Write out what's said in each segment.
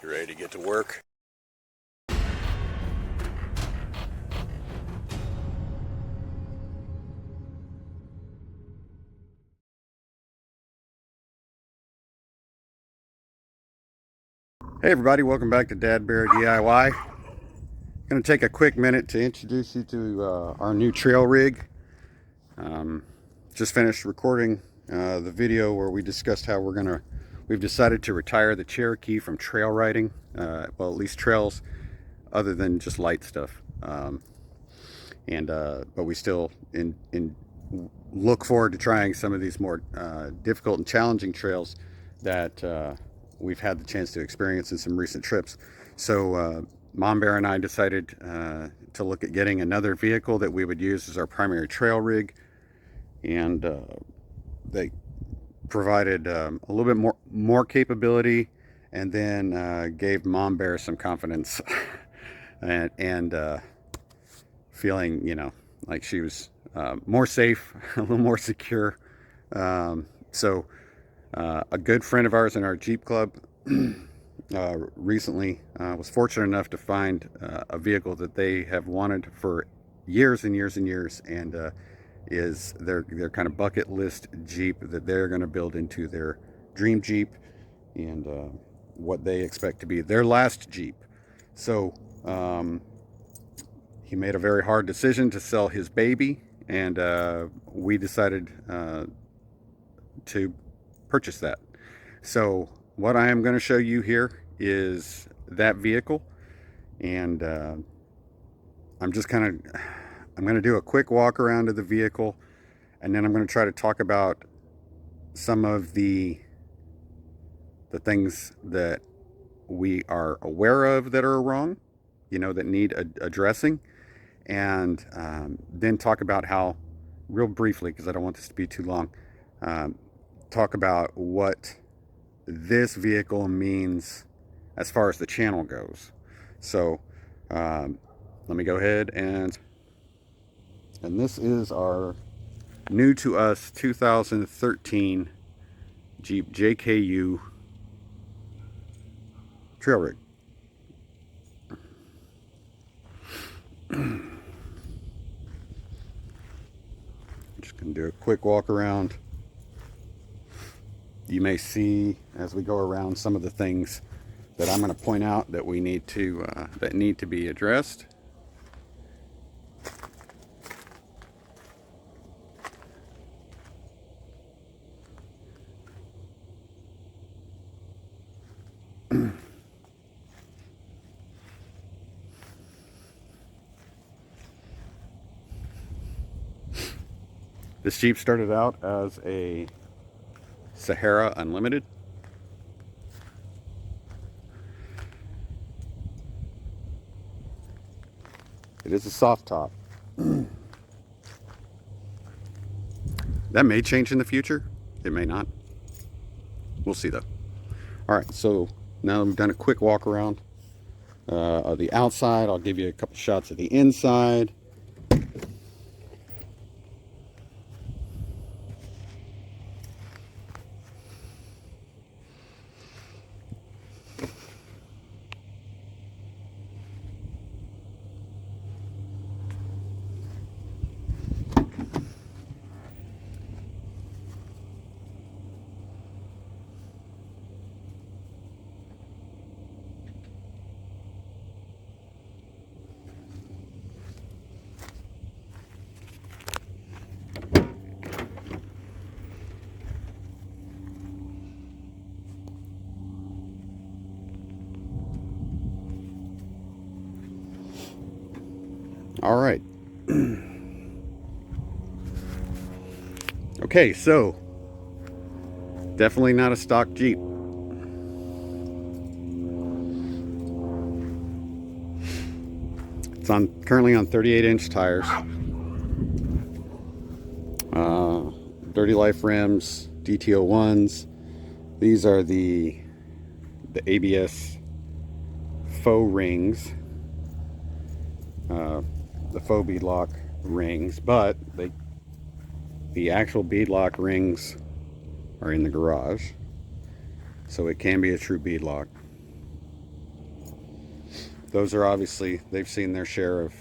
You ready to get to work? Hey everybody, welcome back to Dad Bear DIY. Going to take a quick minute to introduce you to our new trail rig. Just finished recording the video where we discussed how we've decided to retire the Cherokee from trail riding, well, at least trails other than just light stuff. But we still look forward to trying some of these more difficult and challenging trails that we've had the chance to experience in some recent trips. So Mom Bear and I decided to look at getting another vehicle that we would use as our primary trail rig, and they provided a little bit more capability, and then gave Mom Bear some confidence and feeling, like she was more safe, a little more secure. So a good friend of ours in our Jeep club recently was fortunate enough to find a vehicle that they have wanted for years and years and years, and is their kind of bucket list Jeep that they're going to build into their dream Jeep, and what they expect to be their last Jeep. So he made a very hard decision to sell his baby, and we decided to purchase that. So what I am going to show you here is that vehicle, and I'm going to do a quick walk around of the vehicle, and then I'm going to try to talk about some of the things that we are aware of that are wrong, that need addressing, and then talk about how, real briefly, because I don't want this to be too long, talk about what this vehicle means as far as the channel goes. So let me go ahead, and this is our new to us 2013 Jeep JKU trail rig. Just gonna do a quick walk around. You may see as we go around some of the things that I'm going to point out that we need to that need to be addressed. This Jeep started out as a Sahara Unlimited. It is a soft top. That may change in the future. It may not. We'll see though. All right, so now we've done a quick walk around of the outside. I'll give you a couple shots of the inside. All right. Okay, so definitely not a stock Jeep. It's currently on 38-inch tires. Dirty Life rims, DTO1s. These are the ABS faux rings, the faux beadlock rings, but the actual beadlock rings are in the garage, so it can be a true beadlock. those are obviously, they've seen their share of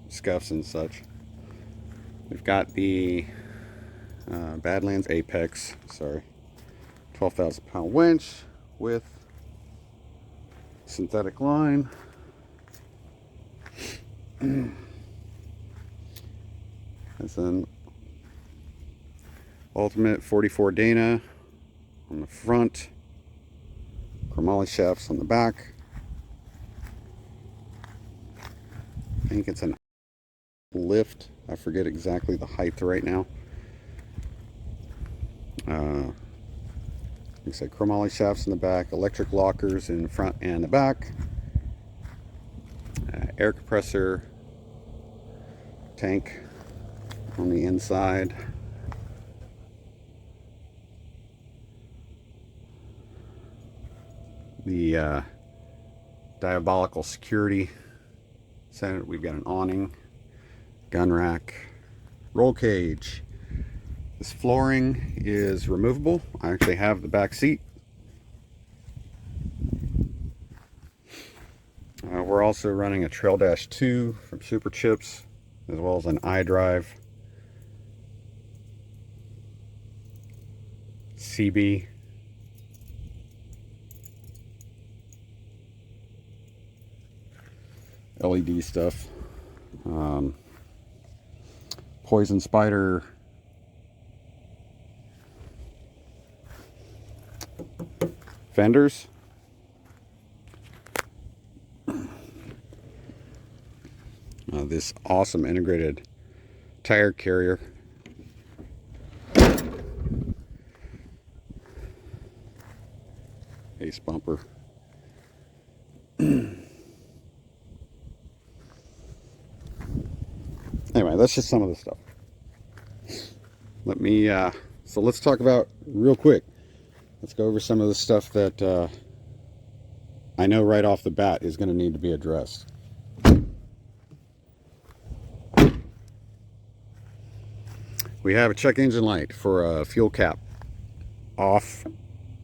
scuffs and such. We've got the Badlands Apex, sorry, 12,000 pound winch with synthetic line. That's an Ultimate 44 Dana on the front, chromoly shafts on the back. I think it's an lift. I forget exactly the height right now. Like I said, chromoly shafts in the back, electric lockers in the front and the back, air compressor tank on the inside. The diabolical security center. We've got an awning, gun rack, roll cage. This flooring is removable. I actually have the back seat. We're also running a Trail Dash 2 from Super Chips, as well as an iDrive CB. LED stuff. Poison Spider fenders. This awesome integrated tire carrier. Ace bumper. Anyway, that's just some of the stuff. Let me, so let's talk about real quick. Let's go over some of the stuff that I know right off the bat is going to need to be addressed. We have a check engine light for a fuel cap, off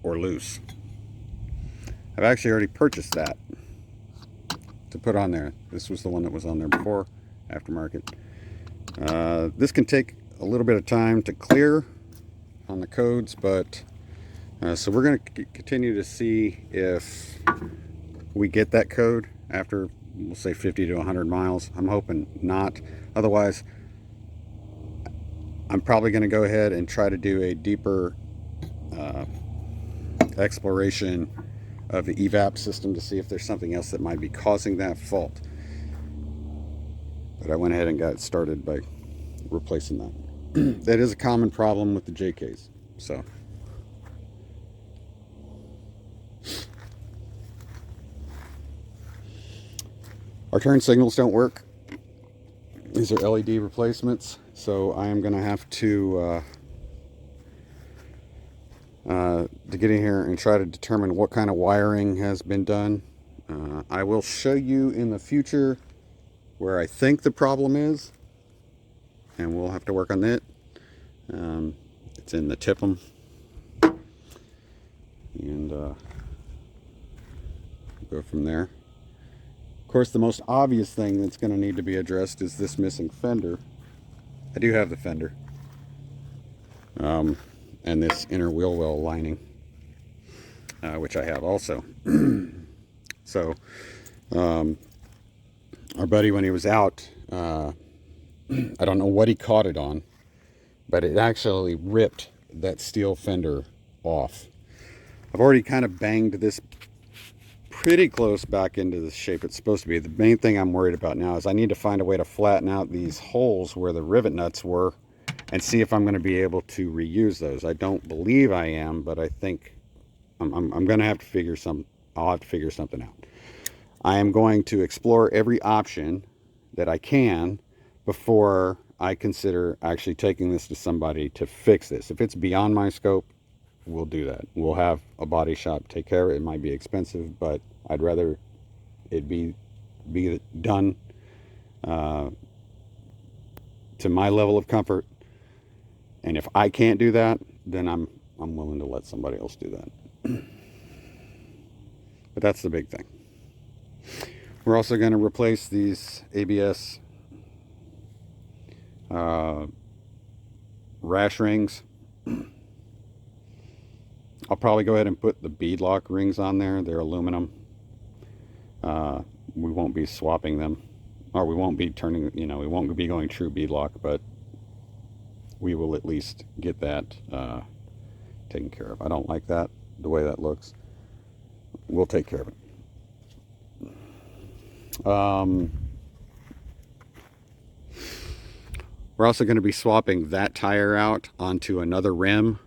or loose. I've actually already purchased that to put on there. This was the one that was on there before, aftermarket. This can take a little bit of time to clear on the codes, but so we're going to continue to see if we get that code after, we'll say 50 to 100 miles. I'm hoping not. Otherwise, I'm probably going to go ahead and try to do a deeper exploration of the evap system to see if there's something else that might be causing that fault. But I went ahead and got started by replacing that. That is a common problem with the JKs. So our turn signals don't work. These are LED replacements, so I am going to have to get in here and try to determine what kind of wiring has been done. I will show you in the future where I think the problem is, and we'll have to work on it. It's in the TIPM, and go from there. Of course, the most obvious thing that's going to need to be addressed is this missing fender. I do have the fender, and this inner wheel well lining, which I have also. So our buddy, when he was out, I don't know what he caught it on, but it actually ripped that steel fender off. I've already kind of banged this pretty close back into the shape it's supposed to be. The main thing I'm worried about now is I need to find a way to flatten out these holes where the rivet nuts were and see if I'm going to be able to reuse those. I don't believe I am, but I think I'm going to have to figure I'll have to figure something out. I am going to explore every option that I can before I consider actually taking this to somebody to fix this. If it's beyond my scope, we'll do that. We'll have a body shop take care of it. It might be expensive, but I'd rather it be done to my level of comfort. And if I can't do that, then I'm willing to let somebody else do that. But that's the big thing. We're also going to replace these ABS rash rings. I'll probably go ahead and put the beadlock rings on there. They're aluminum. We won't be swapping them, or we won't be turning, we won't be going true beadlock, but we will at least get that taken care of. I don't like that, the way that looks. We'll take care of it. We're also going to be swapping that tire out onto another rim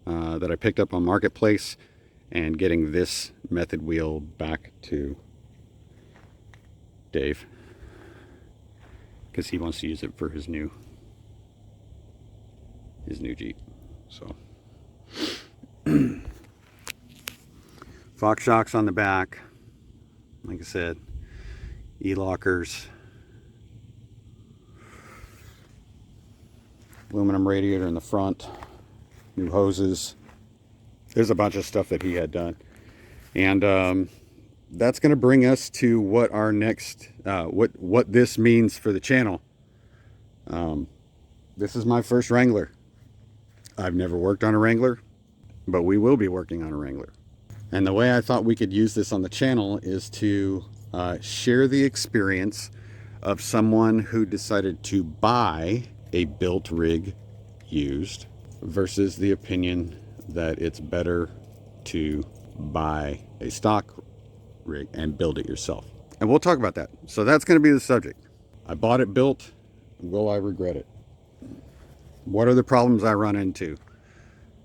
that I picked up on Marketplace, and getting this method wheel back to Dave because he wants to use it for his new Jeep. So Fox shocks on the back, like I said, e-lockers, aluminum radiator in the front, new hoses. There's a bunch of stuff that he had done, and that's going to bring us to what our next what this means for the channel. This is my first Wrangler. I've never worked on a Wrangler, but we will be working on a Wrangler. And the way I thought we could use this on the channel is to share the experience of someone who decided to buy a built rig used versus the opinion that it's better to buy a stock rig and build it yourself. And we'll talk about that. So that's going to be the subject. I bought it built. Will I regret it? What are the problems I run into?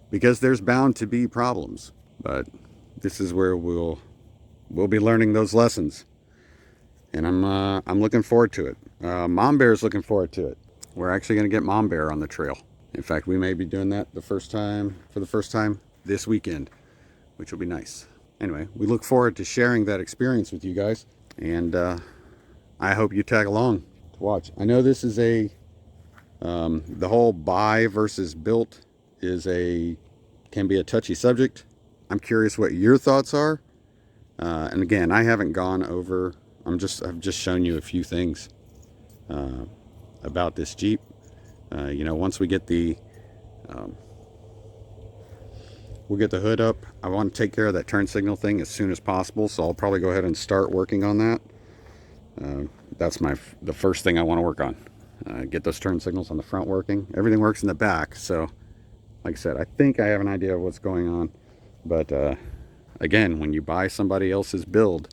Because there's bound to be problems, but this is where we'll be learning those lessons. And I'm looking forward to it. Mom Bear's looking forward to it. We're actually going to get Mom Bear on the trail. In fact, we may be doing that for the first time this weekend, which will be nice. Anyway, we look forward to sharing that experience with you guys, and I hope you tag along to watch. I know this is the whole buy versus built can be a touchy subject. I'm curious what your thoughts are. And again, I haven't gone over. I've just shown you a few things about this Jeep. Once we get we'll get the hood up. I want to take care of that turn signal thing as soon as possible, so I'll probably go ahead and start working on that. That's the first thing I want to work on. Get those turn signals on the front working. Everything works in the back, so like I said, I think I have an idea of what's going on. But again, when you buy somebody else's build,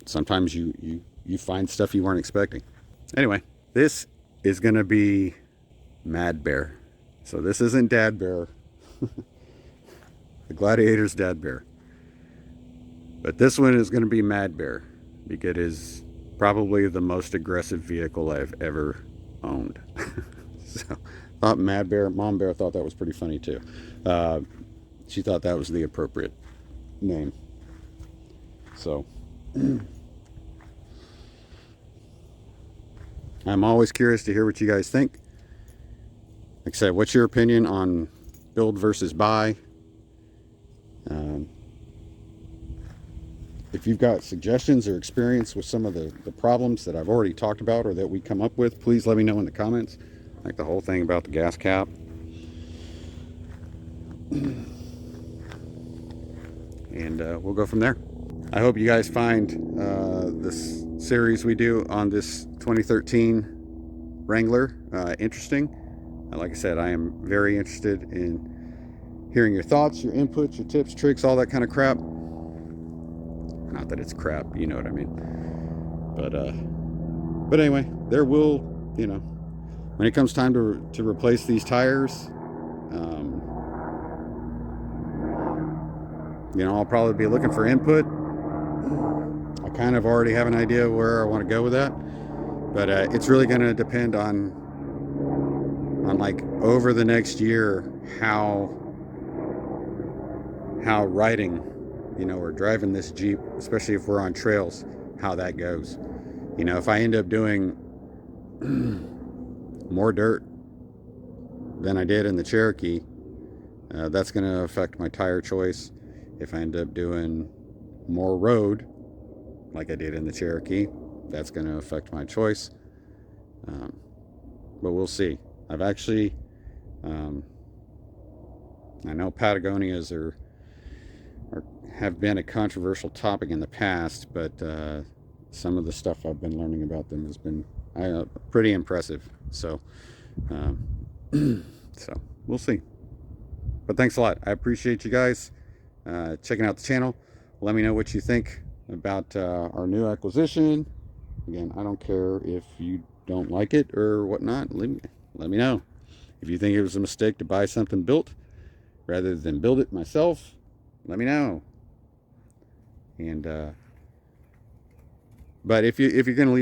sometimes you find stuff you weren't expecting. Anyway, this is going to be Mad Bear. So this isn't Dad Bear. The Gladiator's Dad Bear. But this one is going to be Mad Bear, because it is probably the most aggressive vehicle I've ever owned. So thought Mom Bear thought that was pretty funny too. She thought that was the appropriate name. So I'm always curious to hear what you guys think. Like I said, what's your opinion on build versus buy? If you've got suggestions or experience with some of the problems that I've already talked about or that we come up with, please let me know in the comments. Like the whole thing about the gas cap. And we'll go from there. I hope you guys find this series we do on this 2013 Wrangler interesting. Like I said, I am very interested in hearing your thoughts, your inputs, your tips, tricks, all that kind of crap. Not that it's crap, you know what I mean. But anyway, there will, when it comes time to replace these tires, I'll probably be looking for input. I kind of already have an idea where I want to go with that, but it's really going to depend on like over the next year how riding, or driving this Jeep, especially if we're on trails, how that goes. If I end up doing more dirt than I did in the Cherokee, that's going to affect my tire choice. If I end up doing more road, like I did in the Cherokee, that's going to affect my choice. But we'll see. I've actually, I know Patagonias have been a controversial topic in the past, but some of the stuff I've been learning about them has been pretty impressive. So, so we'll see. But thanks a lot. I appreciate you guys checking out the channel. Let me know what you think about our new acquisition. Again, I don't care if you don't like it or whatnot. Let me know. If you think it was a mistake to buy something built rather than build it myself, let me know. And but if you're gonna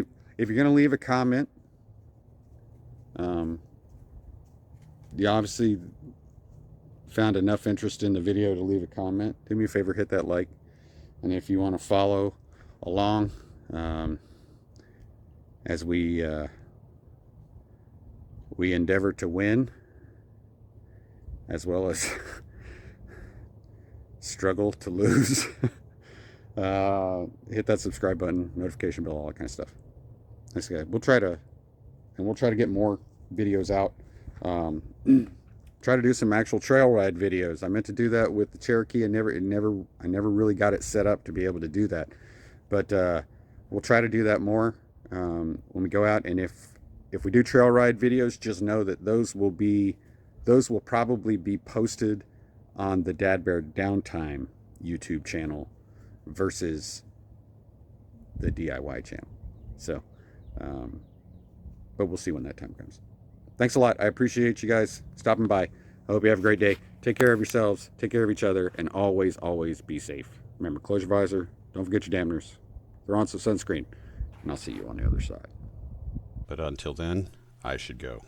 leave a comment, you obviously found enough interest in the video to leave a comment. Do me a favor, hit that like. And if you want to follow along as we endeavor to win, as well as struggle to lose, hit that subscribe button, notification bell, all that kind of stuff. Thanks, guys. We'll try to get more videos out. Try to do some actual trail ride videos. I meant to do that with the Cherokee. I never really got it set up to be able to do that. But we'll try to do that more when we go out. And if we do trail ride videos, just know that those will probably be posted on the Dad Bear Downtime YouTube channel versus the DIY channel. So, but we'll see when that time comes. Thanks a lot. I appreciate you guys stopping by. I hope you have a great day. Take care of yourselves, take care of each other, and always, always be safe. Remember, close your visor, don't forget your dampeners, throw on some sunscreen, and I'll see you on the other side. But until then, I should go.